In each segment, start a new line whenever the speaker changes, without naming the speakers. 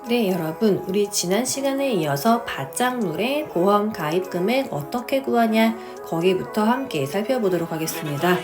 네, 여러분, 우리 지난 시간에 이어서 바짝놀의 보험 가입 금액 어떻게 구하냐 거기부터 함께 살펴보도록 하겠습니다.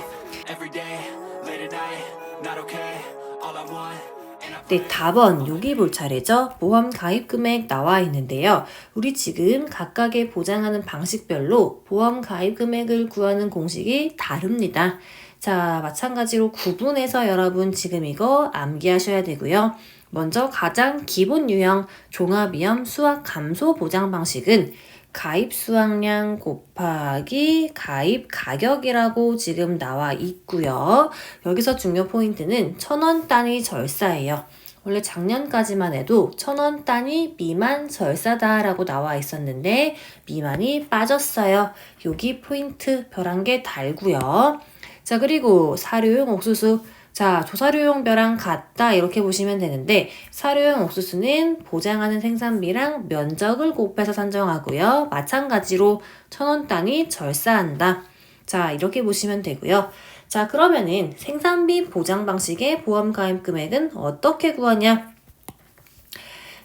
네, 답은 여기 볼 차례죠. 보험 가입 금액 나와 있는데요. 우리 지금 각각의 보장하는 방식별로 보험 가입 금액을 구하는 공식이 다릅니다. 자, 마찬가지로 구분해서 여러분 지금 이거 암기하셔야 되고요. 먼저 가장 기본 유형 종합위험 수학 감소 보장 방식은 가입 수확량 곱하기 가입 가격이라고 지금 나와 있고요. 여기서 중요 포인트는 1,000원 단위 절사예요. 원래 작년까지만 해도 1,000원 단위 미만 절사다라고 나와 있었는데 미만이 빠졌어요. 여기 포인트 별 한 개 달고요. 자, 그리고 사료용 옥수수. 자, 조사료용 벼랑 같다 이렇게 보시면 되는데 사료용 옥수수는 보장하는 생산비랑 면적을 곱해서 산정하고요. 마찬가지로 1,000원 단위 절사한다. 자, 이렇게 보시면 되고요. 자, 그러면은 생산비 보장 방식의 보험 가입 금액은 어떻게 구하냐?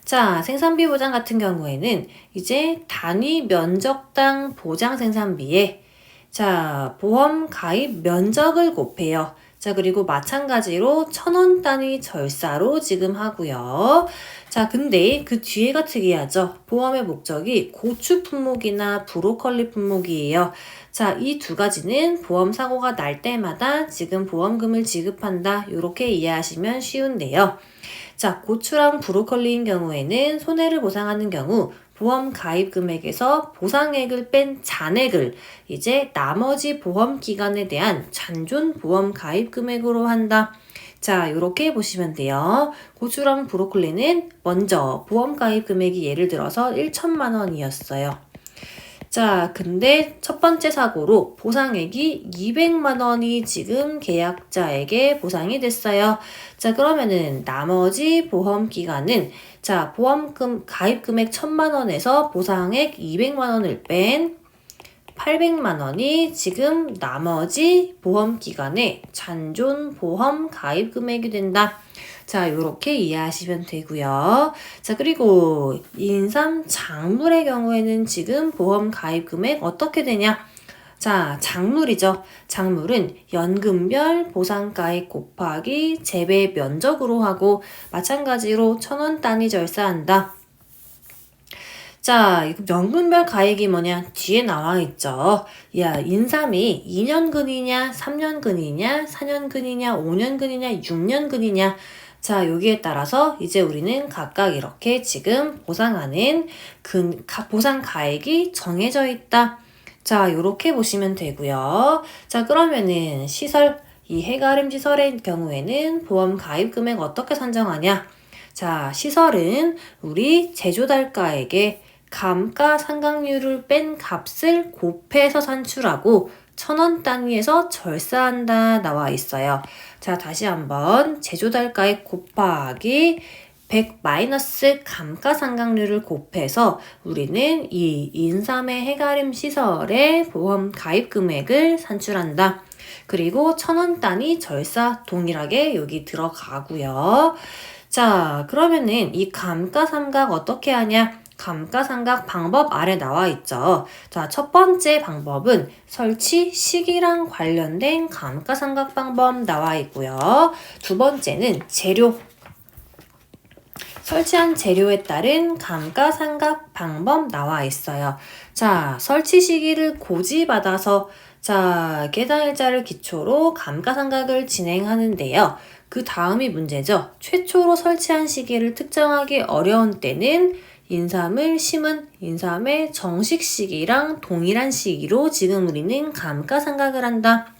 자, 생산비 보장 같은 경우에는 이제 단위 면적당 보장 생산비에 자, 보험 가입 면적을 곱해요. 자, 그리고 마찬가지로 1,000원 단위 절사로 지금 하고요. 자, 근데 그 뒤에가 특이하죠. 보험의 목적이 고추 품목이나 브로콜리 품목이에요. 자, 이 두 가지는 보험 사고가 날 때마다 지금 보험금을 지급한다. 이렇게 이해하시면 쉬운데요. 자, 고추랑 브로콜리인 경우에는 손해를 보상하는 경우 보험 가입 금액에서 보상액을 뺀 잔액을 이제 나머지 보험 기간에 대한 잔존 보험 가입 금액으로 한다. 자, 이렇게 보시면 돼요. 고추랑 브로콜리는 먼저 보험 가입 금액이 예를 들어서 1,000만 원이었어요. 자, 근데 첫 번째 사고로 보상액이 200만 원이 지금 계약자에게 보상이 됐어요. 자, 그러면은 나머지 보험 기간은 자, 보험금 가입 금액 1,000만 원에서 보상액 200만 원을 뺀 800만 원이 지금 나머지 보험 기간에 잔존 보험 가입 금액이 된다. 자, 요렇게 이해하시면 되고요. 자, 그리고 인삼 작물의 경우에는 지금 보험 가입 금액 어떻게 되냐? 자, 작물이죠. 작물은 연금별 보상가액 곱하기 재배 면적으로 하고 마찬가지로 1,000원 단위 절사한다. 자, 연금별 가액이 뭐냐? 뒤에 나와 있죠. 야, 인삼이 2년근이냐, 3년근이냐, 4년근이냐, 5년근이냐, 6년근이냐. 자, 여기에 따라서 이제 우리는 각각 이렇게 지금 보상하는 보상 가액이 정해져 있다. 자, 요렇게 보시면 되고요. 자, 그러면은 시설, 이 해가림 시설의 경우에는 보험 가입 금액 어떻게 산정하냐? 자, 시설은 우리 제조달가에게 감가상각률을 뺀 값을 곱해서 산출하고 1,000원 단위에서 절사한다 나와 있어요. 자, 다시 한번 제조달가액 곱하기 100 마이너스 감가상각률을 곱해서 우리는 이 인삼의 해가림 시설의 보험 가입 금액을 산출한다. 그리고 1,000원 단위 절사 동일하게 여기 들어가고요. 자, 그러면은 이 감가상각 어떻게 하냐? 감가상각 방법 아래 나와 있죠. 자, 첫 번째 방법은 설치 시기랑 관련된 감가상각 방법 나와 있고요. 두 번째는 재료. 설치한 재료에 따른 감가상각 방법 나와 있어요. 자, 설치 시기를 고지받아서 자, 계산일자를 기초로 감가상각을 진행하는데요. 그 다음이 문제죠. 최초로 설치한 시기를 특정하기 어려운 때는 인삼을 심은 인삼의 정식 시기랑 동일한 시기로 지금 우리는 감가상각을 한다.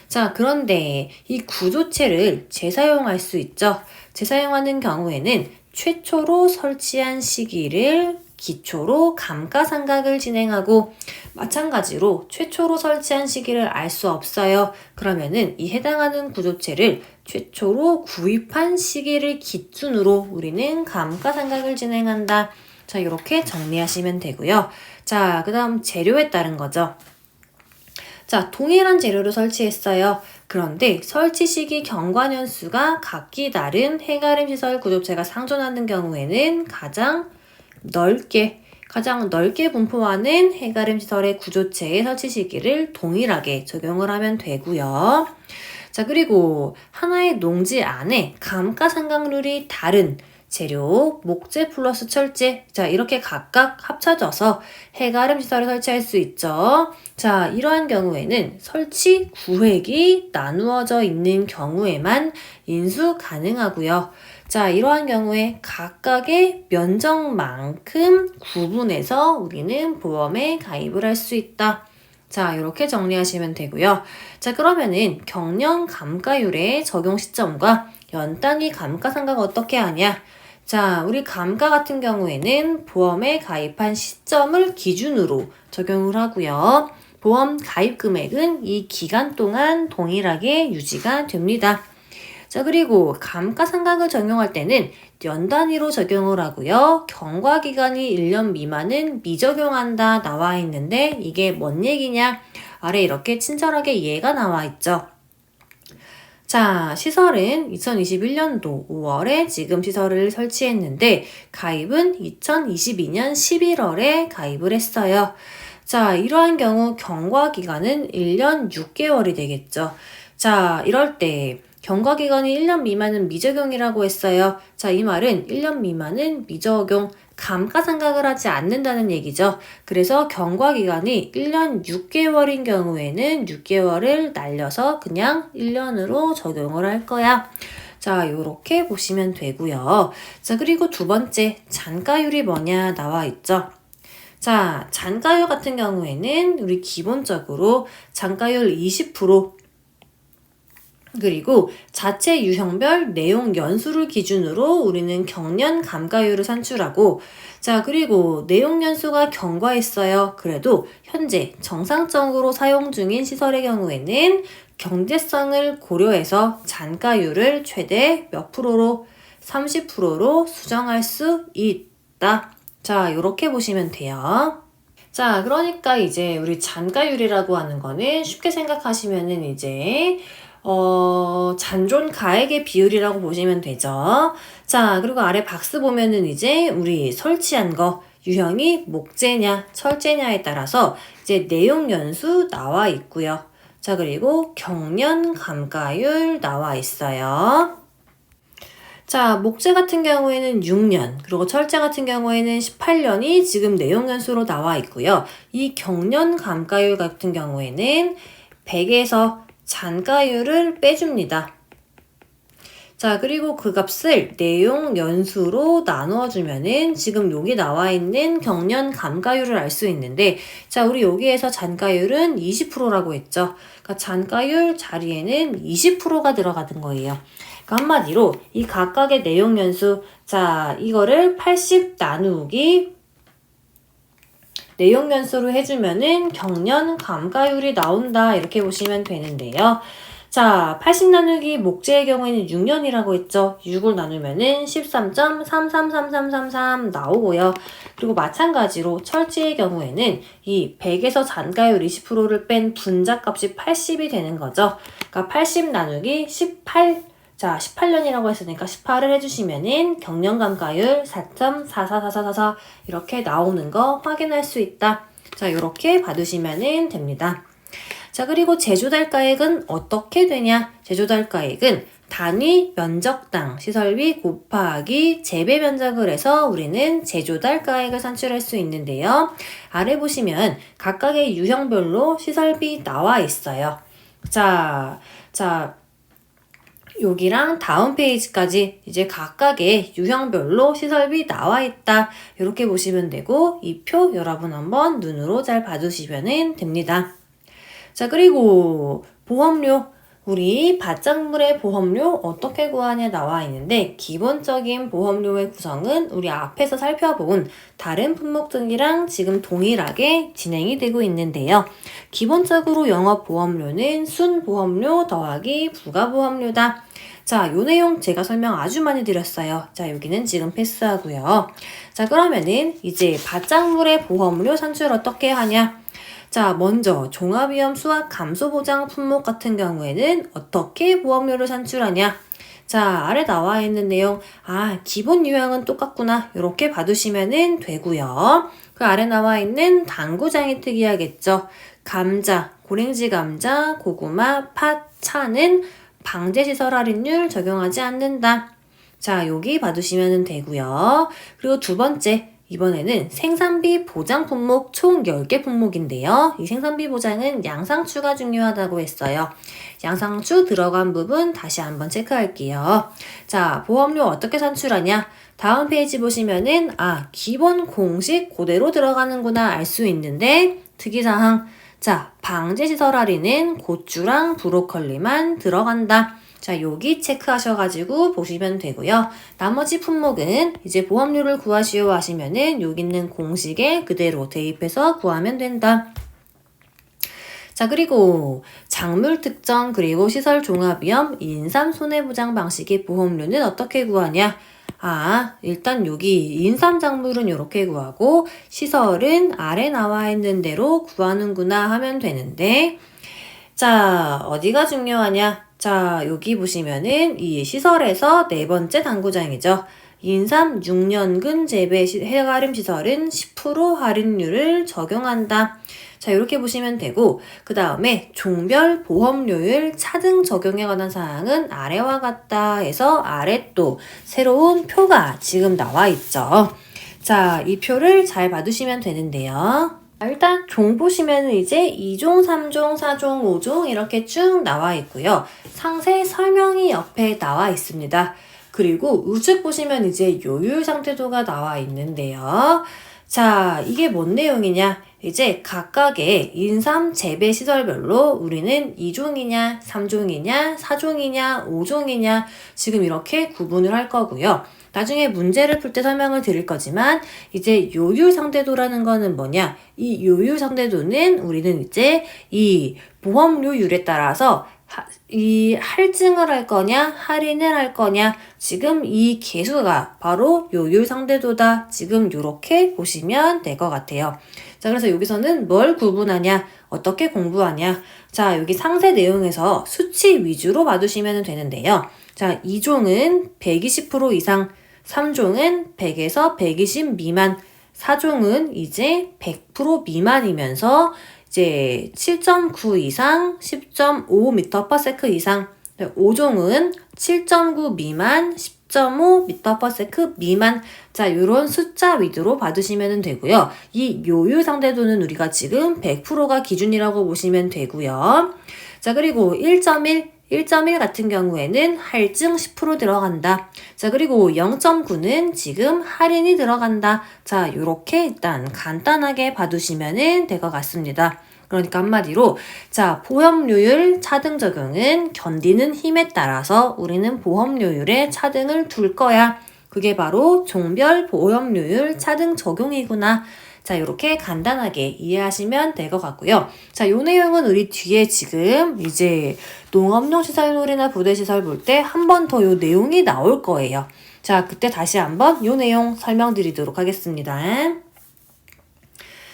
자, 그런데 이 구조체를 재사용할 수 있죠. 재사용하는 경우에는 최초로 설치한 시기를 기초로 감가상각을 진행하고 마찬가지로 최초로 설치한 시기를 알 수 없어요. 그러면은 이 해당하는 구조체를 최초로 구입한 시기를 기준으로 우리는 감가상각을 진행한다. 자, 이렇게 정리하시면 되고요. 자, 그 다음 재료에 따른 거죠. 자, 동일한 재료를 설치했어요. 그런데 설치 시기 경과년수가 각기 다른 해가림 시설 구조체가 상존하는 경우에는 가장 넓게 분포하는 해가림 시설의 구조체의 설치 시기를 동일하게 적용을 하면 되고요. 자, 그리고 하나의 농지 안에 감가상각률이 다른 재료, 목재 플러스 철재, 자, 이렇게 각각 합쳐져서 해가림 시설을 설치할 수 있죠. 자, 이러한 경우에는 설치 구획이 나누어져 있는 경우에만 인수 가능하고요. 자, 이러한 경우에 각각의 면적만큼 구분해서 우리는 보험에 가입을 할 수 있다. 자, 이렇게 정리하시면 되고요. 자, 그러면은 경련 감가율의 적용 시점과 연단위 감가상각 어떻게 하냐? 자, 우리 감가 같은 경우에는 보험에 가입한 시점을 기준으로 적용을 하고요. 보험 가입 금액은 이 기간 동안 동일하게 유지가 됩니다. 자, 그리고 감가상각을 적용할 때는 연단위로 적용을 하고요. 경과기간이 1년 미만은 미적용한다 나와 있는데 이게 뭔 얘기냐? 아래 이렇게 친절하게 예가 나와 있죠. 자, 시설은 2021년도 5월에 지금 시설을 설치했는데 가입은 2022년 11월에 가입을 했어요. 자, 이러한 경우 경과기간은 1년 6개월이 되겠죠. 자, 이럴 때 경과기간이 1년 미만은 미적용이라고 했어요. 자, 이 말은 1년 미만은 미적용, 감가상각을 하지 않는다는 얘기죠. 그래서 경과기간이 1년 6개월인 경우에는 6개월을 날려서 그냥 1년으로 적용을 할 거야. 자, 요렇게 보시면 되고요. 자, 그리고 두 번째, 잔가율이 뭐냐 나와 있죠. 자, 잔가율 같은 경우에는 우리 기본적으로 잔가율 20%, 그리고 자체 유형별 내용 연수를 기준으로 우리는 경련 감가율을 산출하고, 자, 그리고 내용 연수가 경과했어요. 그래도 현재 정상적으로 사용 중인 시설의 경우에는 경제성을 고려해서 잔가율을 최대 몇 프로로? 30%로 수정할 수 있다. 자, 이렇게 보시면 돼요. 자, 그러니까 이제 우리 잔가율이라고 하는 거는 쉽게 생각하시면은 이제 잔존 가액의 비율이라고 보시면 되죠. 자, 그리고 아래 박스 보면은 이제 우리 설치한 거 유형이 목재냐, 철재냐에 따라서 이제 내용 연수 나와 있고요. 자, 그리고 경련 감가율 나와 있어요. 자, 목재 같은 경우에는 6년, 그리고 철재 같은 경우에는 18년이 지금 내용 연수로 나와 있고요. 이 경련 감가율 같은 경우에는 100에서 잔가율을 빼줍니다. 자, 그리고 그 값을 내용 연수로 나누어주면은 지금 여기 나와 있는 경련 감가율을 알 수 있는데, 자, 우리 여기에서 잔가율은 20%라고 했죠. 그러니까 잔가율 자리에는 20%가 들어가는 거예요. 그러니까 한마디로 이 각각의 내용 연수, 자, 이거를 80 나누기 내용 연수로 해주면은 경련 감가율이 나온다 이렇게 보시면 되는데요. 자, 80 나누기 목재의 경우에는 6년이라고 했죠. 6을 나누면은 13.333333 나오고요. 그리고 마찬가지로 철제의 경우에는 이 100에서 잔가율 20%를 뺀 분자값이 80이 되는 거죠. 그러니까 80 나누기 18, 자, 18년이라고 했으니까 18을 해주시면은 경련감가율 4.444444 이렇게 나오는 거 확인할 수 있다. 자, 이렇게 받으시면 됩니다. 자, 그리고 제조달가액은 어떻게 되냐? 제조달가액은 단위 면적당 시설비 곱하기 재배 면적을 해서 우리는 제조달가액을 산출할 수 있는데요. 아래 보시면 각각의 유형별로 시설비 나와 있어요. 자, 여기랑 다음 페이지까지 이제 각각의 유형별로 시설비 나와 있다. 이렇게 보시면 되고 이 표 여러분 한번 눈으로 잘 봐주시면 됩니다. 자, 그리고 보험료, 우리 바짝물의 보험료 어떻게 구하냐 나와 있는데 기본적인 보험료의 구성은 우리 앞에서 살펴본 다른 품목등이랑 지금 동일하게 진행이 되고 있는데요. 기본적으로 영업보험료는 순보험료 더하기 부가보험료다. 자, 요 내용 제가 설명 아주 많이 드렸어요. 자, 여기는 지금 패스하고요. 자, 그러면은 이제 바짝물의 보험료 산출 어떻게 하냐? 자, 먼저 종합위험 수학 감소보장 품목 같은 경우에는 어떻게 보험료를 산출하냐? 자, 아래 나와 있는 내용, 기본 유형은 똑같구나. 이렇게 봐두시면 되고요. 그 아래 나와 있는 당구장이 특이하겠죠. 감자, 고랭지 감자, 고구마, 팥, 차는 방제시설 할인율 적용하지 않는다. 자, 여기 봐두시면 되고요. 그리고 두 번째, 이번에는 생산비 보장 품목 총 10개 품목인데요. 이 생산비 보장은 양상추가 중요하다고 했어요. 양상추 들어간 부분 다시 한번 체크할게요. 자, 보험료 어떻게 산출하냐? 다음 페이지 보시면은 기본 공식 그대로 들어가는구나 알 수 있는데 특이사항. 자, 방제시설 할인은 고추랑 브로콜리만 들어간다. 자, 여기 체크하셔가지고 보시면 되고요. 나머지 품목은 이제 보험료를 구하시오 하시면은 여기 있는 공식에 그대로 대입해서 구하면 된다. 자, 그리고 작물 특정 그리고 시설 종합위험 인삼 손해보장 방식의 보험료는 어떻게 구하냐? 일단 여기 인삼 작물은 이렇게 구하고 시설은 아래 나와 있는 대로 구하는구나 하면 되는데 자, 어디가 중요하냐? 자, 여기 보시면은 이 시설에서 네 번째 당구장이죠. 인삼 6년근 재배 해가림 시설은 10% 할인율을 적용한다. 자, 이렇게 보시면 되고 그 다음에 종별 보험료율 차등 적용에 관한 사항은 아래와 같다 해서 아래 또 새로운 표가 지금 나와 있죠. 자, 이 표를 잘 봐두시면 되는데요. 일단 종 보시면은 이제 2종, 3종, 4종, 5종 이렇게 쭉 나와 있고요. 상세 설명이 옆에 나와 있습니다. 그리고 우측 보시면 이제 요율 상태도가 나와 있는데요. 자, 이게 뭔 내용이냐? 이제 각각의 인삼 재배 시설별로 우리는 2종이냐, 3종이냐, 4종이냐, 5종이냐 지금 이렇게 구분을 할 거고요. 나중에 문제를 풀 때 설명을 드릴 거지만 이제 요율 상대도라는 거는 뭐냐? 이 요율 상대도는 우리는 이제 이 보험료율에 따라서 이 할증을 할 거냐 할인을 할 거냐 지금 이 계수가 바로 요율 상대도다. 지금 이렇게 보시면 될 것 같아요. 자, 그래서 여기서는 뭘 구분하냐 어떻게 공부하냐 자, 여기 상세 내용에서 수치 위주로 봐두시면 되는데요. 자, 2종은 120% 이상 3종은 100에서 120 미만, 4종은 이제 100% 미만이면서 이제 7.9 이상, 10.5m/s 이상, 5종은 7.9 미만, 10.5 m/s 미만. 자, 요런 숫자 위주로 봐두시면 되고요. 이 요율 상대도는 우리가 지금 100%가 기준이라고 보시면 되고요. 자, 그리고 1.1 같은 경우에는 할증 10% 들어간다. 자, 그리고 0.9는 지금 할인이 들어간다. 자, 요렇게 일단 간단하게 봐두시면 될 것 같습니다. 그러니까 한마디로 자, 보험료율 차등 적용은 견디는 힘에 따라서 우리는 보험료율에 차등을 둘 거야. 그게 바로 종별 보험료율 차등 적용이구나. 자, 이렇게 간단하게 이해하시면 될 것 같고요. 자, 요 내용은 우리 뒤에 지금 이제 농업용 시설물이나 부대시설 볼 때 한 번 더 요 내용이 나올 거예요. 자, 그때 다시 한번 요 내용 설명드리도록 하겠습니다.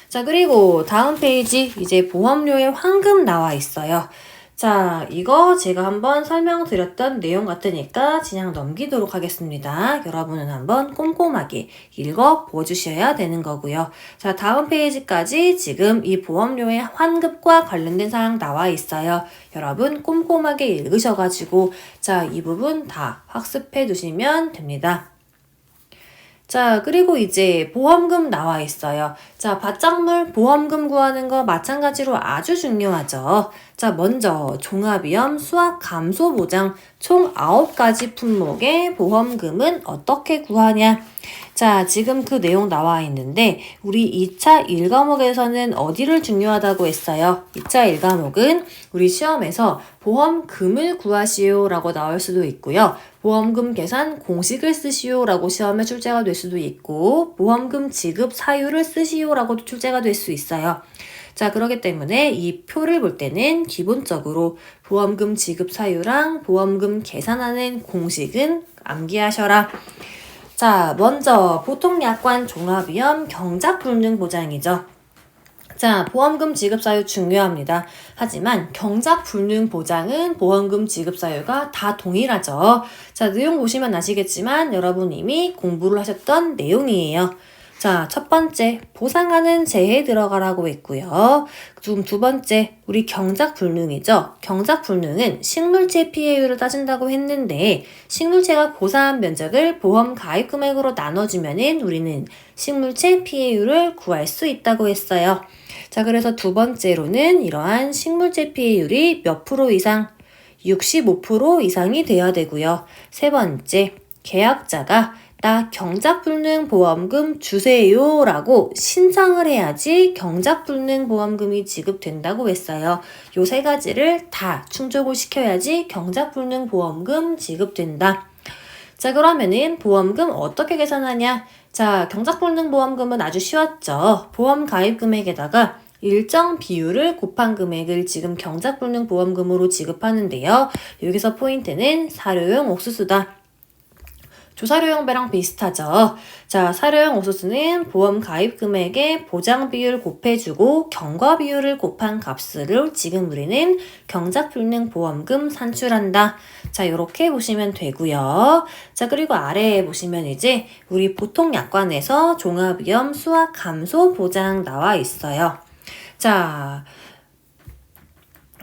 자, 그리고 다음 페이지 이제 보험료의 환급 나와 있어요. 자, 이거 제가 한번 설명드렸던 내용 같으니까 그냥 넘기도록 하겠습니다. 여러분은 한번 꼼꼼하게 읽어 보주셔야 되는 거고요. 자, 다음 페이지까지 지금 이 보험료의 환급과 관련된 사항 나와 있어요. 여러분 꼼꼼하게 읽으셔가지고 자, 이 부분 다 학습해 두시면 됩니다. 자, 그리고 이제 보험금 나와 있어요. 자, 밭작물 보험금 구하는 거 마찬가지로 아주 중요하죠. 자, 먼저 종합위험 수학 감소 보장 총 9가지 품목의 보험금은 어떻게 구하냐? 자, 지금 그 내용 나와 있는데 우리 2차 1과목에서는 어디를 중요하다고 했어요? 2차 1과목은 우리 시험에서 보험금을 구하시오 라고 나올 수도 있고요. 보험금 계산 공식을 쓰시오 라고 시험에 출제가 될 수도 있고 보험금 지급 사유를 쓰시오 라고도 출제가 될 수 있어요. 자, 그렇기 때문에 이 표를 볼 때는 기본적으로 보험금 지급 사유랑 보험금 계산하는 공식은 암기하셔라. 자, 먼저 보통약관 종합위험 경작불능 보장이죠. 자, 보험금 지급 사유 중요합니다. 하지만 경작 불능 보장은 보험금 지급 사유가 다 동일하죠. 자, 내용 보시면 아시겠지만 여러분 이미 공부를 하셨던 내용이에요. 자, 첫 번째, 보상하는 재에 들어가라고 했고요. 두 번째, 우리 경작불능이죠. 경작불능은 식물체 피해율을 따진다고 했는데 식물체가 고사한 면적을 보험 가입 금액으로 나눠주면은 우리는 식물체 피해율을 구할 수 있다고 했어요. 자, 그래서 두 번째로는 이러한 식물체 피해율이 몇 프로 이상? 65% 이상이 돼야 되고요. 세 번째, 계약자가 나 경작불능 보험금 주세요 라고 신청을 해야지 경작불능 보험금이 지급된다고 했어요. 요 세 가지를 다 충족을 시켜야지 경작불능 보험금 지급된다. 자, 그러면은 보험금 어떻게 계산하냐? 자, 경작불능 보험금은 아주 쉬웠죠. 보험 가입 금액에다가 일정 비율을 곱한 금액을 지금 경작불능 보험금으로 지급하는데요. 여기서 포인트는 사료용 옥수수다. 조사료용 배랑 비슷하죠. 자, 사료용 옥수수는 보험 가입 금액에 보장 비율 곱해주고 경과 비율을 곱한 값으로 지금 우리는 경작불능 보험금 산출한다. 자, 요렇게 보시면 되고요. 자, 그리고 아래에 보시면 이제 우리 보통 약관에서 종합위험 수확 감소 보장 나와 있어요. 자,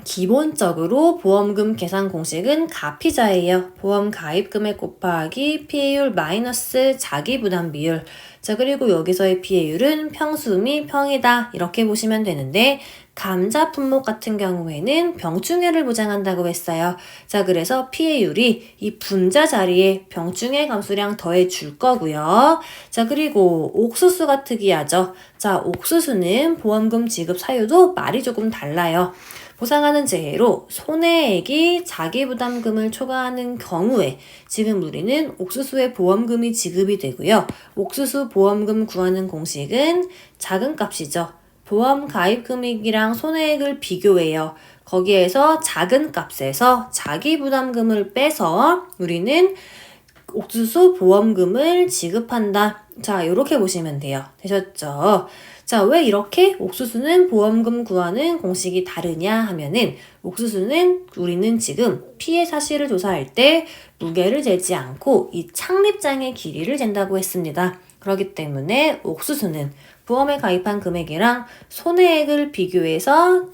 기본적으로 보험금 계산 공식은 가피자예요. 보험 가입 금액 곱하기 피해율 마이너스 자기부담 비율. 자, 그리고 여기서의 피해율은 평수 및 평이다. 이렇게 보시면 되는데 감자 품목 같은 경우에는 병충해를 보장한다고 했어요. 자, 그래서 피해율이 이 분자 자리에 병충해 감수량 더해 줄 거고요. 자, 그리고 옥수수가 특이하죠. 자, 옥수수는 보험금 지급 사유도 말이 조금 달라요. 보상하는 재해로 손해액이 자기부담금을 초과하는 경우에 지금 우리는 옥수수의 보험금이 지급이 되고요. 옥수수 보험금 구하는 공식은 작은 값이죠. 보험 가입 금액이랑 손해액을 비교해요. 거기에서 작은 값에서 자기부담금을 빼서 우리는 옥수수 보험금을 지급한다. 자, 이렇게 보시면 돼요. 되셨죠? 자, 왜 이렇게 옥수수는 보험금 구하는 공식이 다르냐 하면은 옥수수는 우리는 지금 피해 사실을 조사할 때 무게를 재지 않고 이 착립장의 길이를 잰다고 했습니다. 그렇기 때문에 옥수수는 보험에 가입한 금액이랑 손해액을 비교해서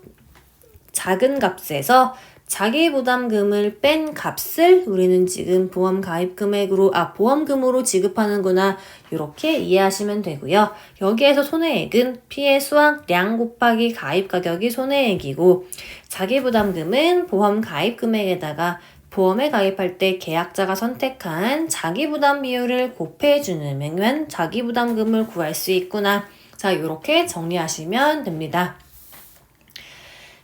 작은 값에서 자기부담금을 뺀 값을 우리는 지금 보험 가입 금액으로, 보험금으로 지급하는구나. 이렇게 이해하시면 되고요. 여기에서 손해액은 피해 수확량 곱하기 가입 가격이 손해액이고, 자기부담금은 보험 가입 금액에다가 보험에 가입할 때 계약자가 선택한 자기부담 비율을 곱해주는 면 자기부담금을 구할 수 있구나. 자, 이렇게 정리하시면 됩니다.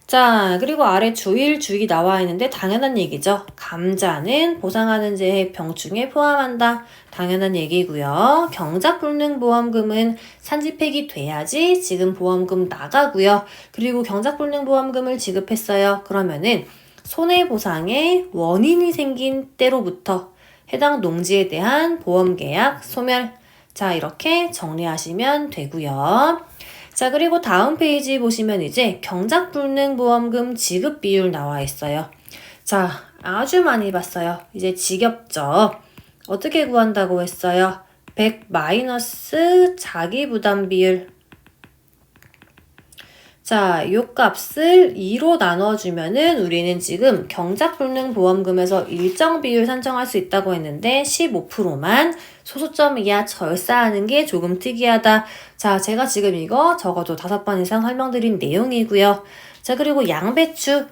자, 그리고 아래 주의 나와 있는데 당연한 얘기죠. 감자는 보상하는 재해 병충해 포함한다. 당연한 얘기고요. 경작불능 보험금은 산지 폐기돼야지 지금 보험금 나가고요. 그리고 경작불능 보험금을 지급했어요. 그러면은 손해보상의 원인이 생긴 때로부터 해당 농지에 대한 보험계약 소멸. 자, 이렇게 정리하시면 되고요. 자, 그리고 다음 페이지 보시면 이제 경작불능 보험금 지급 비율 나와 있어요. 자, 아주 많이 봤어요. 이제 지겹죠. 어떻게 구한다고 했어요? 100 마이너스 자기부담 비율. 자, 요 값을 2로 나눠주면은 우리는 지금 경작불능 보험금에서 일정 비율 산정할 수 있다고 했는데 15%만 소수점 이하 절사하는 게 조금 특이하다. 자, 제가 지금 이거 적어도 5번 이상 설명드린 내용이고요. 자, 그리고 양배추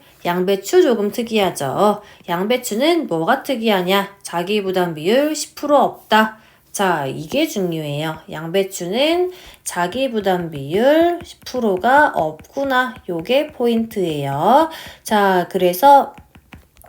조금 특이하죠. 양배추는 뭐가 특이하냐? 자기부담 비율 10% 없다. 자, 이게 중요해요. 양배추는 자기부담 비율 10%가 없구나. 요게 포인트예요. 자, 그래서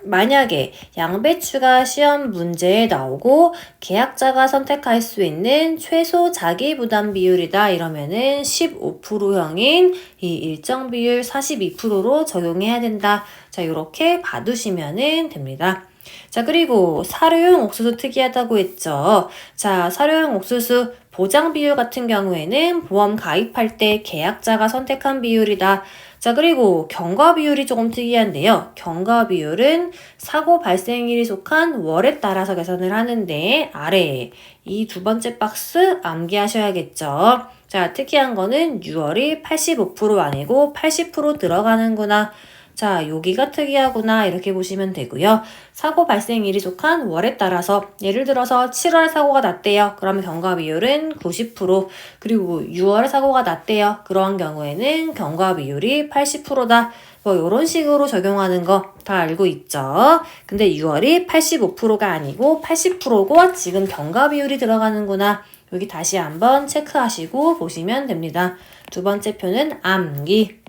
만약에 양배추가 시험 문제에 나오고 계약자가 선택할 수 있는 최소 자기부담 비율이다 이러면은 15%형인 이 일정 비율 42%로 적용해야 된다. 자, 요렇게 봐두시면은 됩니다. 자, 그리고 사료용 옥수수 특이하다고 했죠. 자, 사료용 옥수수 보장 비율 같은 경우에는 보험 가입할 때 계약자가 선택한 비율이다. 자, 그리고 경과 비율이 조금 특이한데요. 경과 비율은 사고 발생일이 속한 월에 따라서 계산을 하는데 아래에 이 두 번째 박스 암기하셔야겠죠. 자, 특이한 거는 6월이 85% 아니고 80% 들어가는구나. 자, 여기가 특이하구나 이렇게 보시면 되고요. 사고 발생일이 속한 월에 따라서 예를 들어서 7월 사고가 났대요. 그러면 경과 비율은 90%, 그리고 6월 사고가 났대요. 그러한 경우에는 경과 비율이 80%다. 뭐 이런 식으로 적용하는 거 다 알고 있죠. 근데 6월이 85%가 아니고 80%고 지금 경과 비율이 들어가는구나. 여기 다시 한번 체크하시고 보시면 됩니다. 두 번째 표는 암기.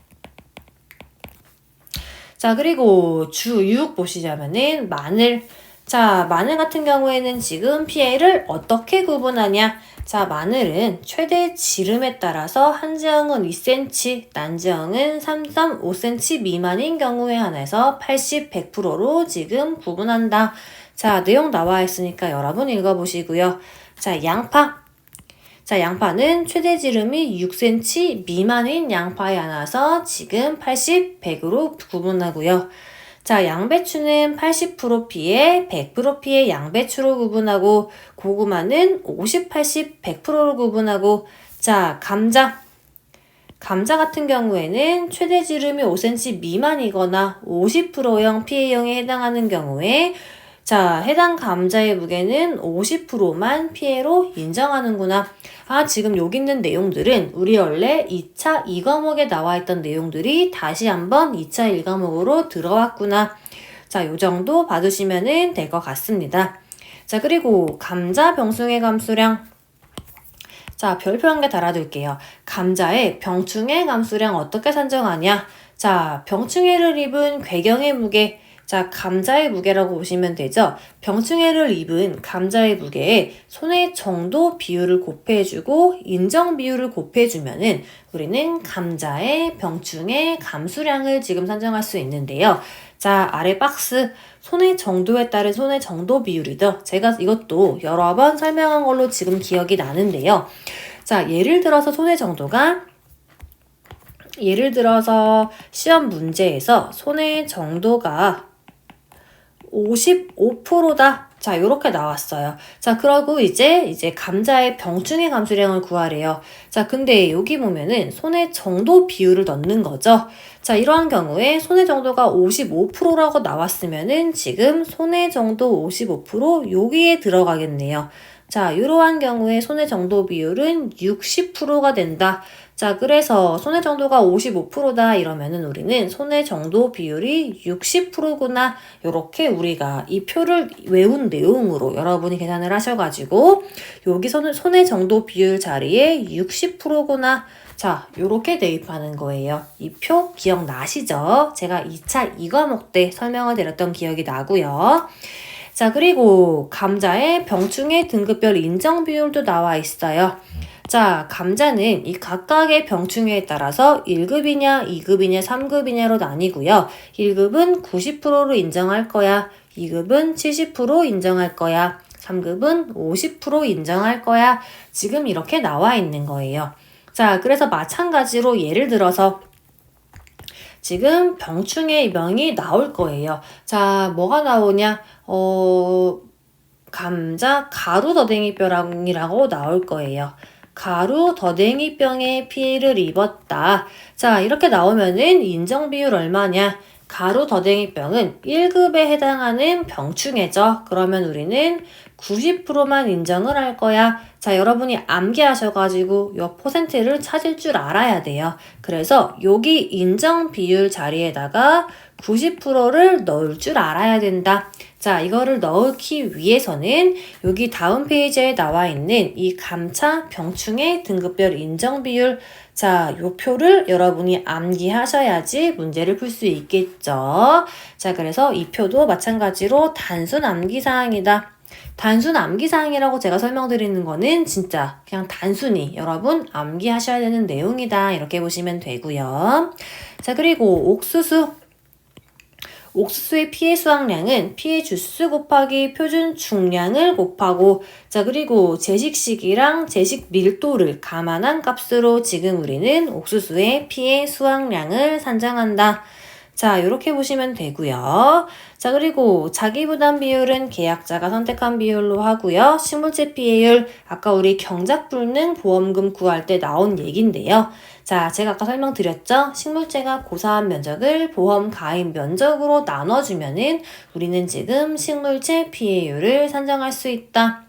자, 그리고 주 6 보시자면은 마늘. 자, 마늘 같은 경우에는 지금 피해를 어떻게 구분하냐? 자, 마늘은 최대 지름에 따라서 한지형은 2cm, 난지형은 3.5cm 미만인 경우에 한해서 80, 100%로 지금 구분한다. 자, 내용 나와 있으니까 여러분 읽어보시고요. 자, 양파. 자, 양파는 최대 지름이 6cm 미만인 양파에 한해서 지금 80, 100으로 구분하고요. 자, 양배추는 80% 피해, 100% 피해 양배추로 구분하고, 고구마는 50, 80, 100%로 구분하고, 자, 감자. 감자 같은 경우에는 최대 지름이 5cm 미만이거나 50%형 피해형에 해당하는 경우에 자, 해당 감자의 무게는 50%만 피해로 인정하는구나. 아, 지금 여기 있는 내용들은 우리 원래 2차 2과목에 나와 있던 내용들이 다시 한번 2차 1과목으로 들어왔구나. 자, 요 정도 봐두시면 될 것 같습니다. 자, 그리고 감자 병충해 감수량. 자, 별표 한 개 달아둘게요. 감자의 병충해 감수량 어떻게 산정하냐? 자, 병충해를 입은 궤경의 무게. 자, 감자의 무게라고 보시면 되죠. 병충해를 입은 감자의 무게에 손의 정도 비율을 곱해주고 인정 비율을 곱해주면은 우리는 감자의 병충해 감수량을 지금 산정할 수 있는데요. 자, 아래 박스 손의 정도에 따른 손의 정도 비율이죠. 제가 이것도 여러 번 설명한 걸로 지금 기억이 나는데요. 자, 예를 들어서 손의 정도가 예를 들어서 시험 문제에서 손의 정도가 55%다. 자, 요렇게 나왔어요. 자, 그러고 이제 감자의 병충해 감수량을 구하래요. 자, 근데 여기 보면은 손의 정도 비율을 넣는 거죠. 자, 이러한 경우에 손의 정도가 55%라고 나왔으면은 지금 손의 정도 55% 여기에 들어가겠네요. 자, 이러한 경우에 손의 정도 비율은 60%가 된다. 자, 그래서 손의 정도가 55%다 이러면은 우리는 손의 정도 비율이 60%구나. 요렇게 우리가 이 표를 외운 내용으로 여러분이 계산을 하셔가지고 여기서는 손의 정도 비율 자리에 60%구나. 자, 요렇게 대입하는 거예요. 이 표 기억나시죠? 제가 2차 2과목 때 설명을 드렸던 기억이 나고요. 자, 그리고 감자의 병충해 등급별 인정 비율도 나와 있어요. 자, 감자는 이 각각의 병충해에 따라서 1급이냐, 2급이냐, 3급이냐로 나뉘고요. 1급은 90%로 인정할 거야. 2급은 70% 인정할 거야. 3급은 50% 인정할 거야. 지금 이렇게 나와 있는 거예요. 자, 그래서 마찬가지로 예를 들어서 지금 병충해 명이 나올 거예요. 자, 뭐가 나오냐? 감자 가루 더댕이병이라고 나올 거예요. 가루 더댕이병에 피해를 입었다. 자, 이렇게 나오면은 인정 비율 얼마냐? 가루 더댕이병은 1급에 해당하는 병충해죠. 그러면 우리는 90%만 인정을 할 거야. 자, 여러분이 암기하셔가지고 요 퍼센트를 찾을 줄 알아야 돼요. 그래서 여기 인정 비율 자리에다가 90%를 넣을 줄 알아야 된다. 자, 이거를 넣기 위해서는 여기 다음 페이지에 나와 있는 이 감차 병충해 등급별 인정 비율, 자, 요 표를 여러분이 암기하셔야지 문제를 풀 수 있겠죠. 자, 그래서 이 표도 마찬가지로 단순 암기사항이다. 단순 암기사항이라고 제가 설명드리는 거는 진짜 그냥 단순히 여러분 암기하셔야 되는 내용이다. 이렇게 보시면 되고요. 자, 그리고 옥수수. 옥수수의 피해 수확량은 피해 주수 곱하기 표준 충량을 곱하고 자 그리고 제식시기랑 제식 밀도를 감안한 값으로 지금 우리는 옥수수의 피해 수확량을 산정한다. 자, 이렇게 보시면 되고요. 자, 그리고 자기부담 비율은 계약자가 선택한 비율로 하고요. 식물체 피해율, 아까 우리 경작불능 보험금 구할 때 나온 얘긴데요. 자, 제가 아까 설명드렸죠? 식물체가 고사한 면적을 보험 가입 면적으로 나눠주면은 우리는 지금 식물체 피해율을 산정할 수 있다.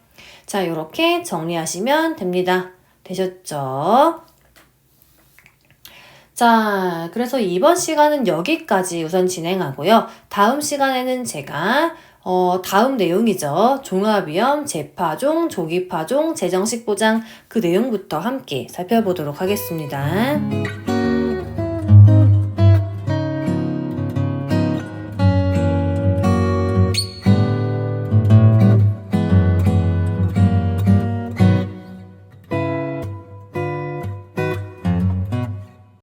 자, 이렇게 정리하시면 됩니다. 되셨죠? 자, 그래서 이번 시간은 여기까지 우선 진행하고요. 다음 시간에는 제가 다음 내용이죠. 종합위험, 재파종, 조기파종, 재정식 보장 그 내용부터 함께 살펴보도록 하겠습니다.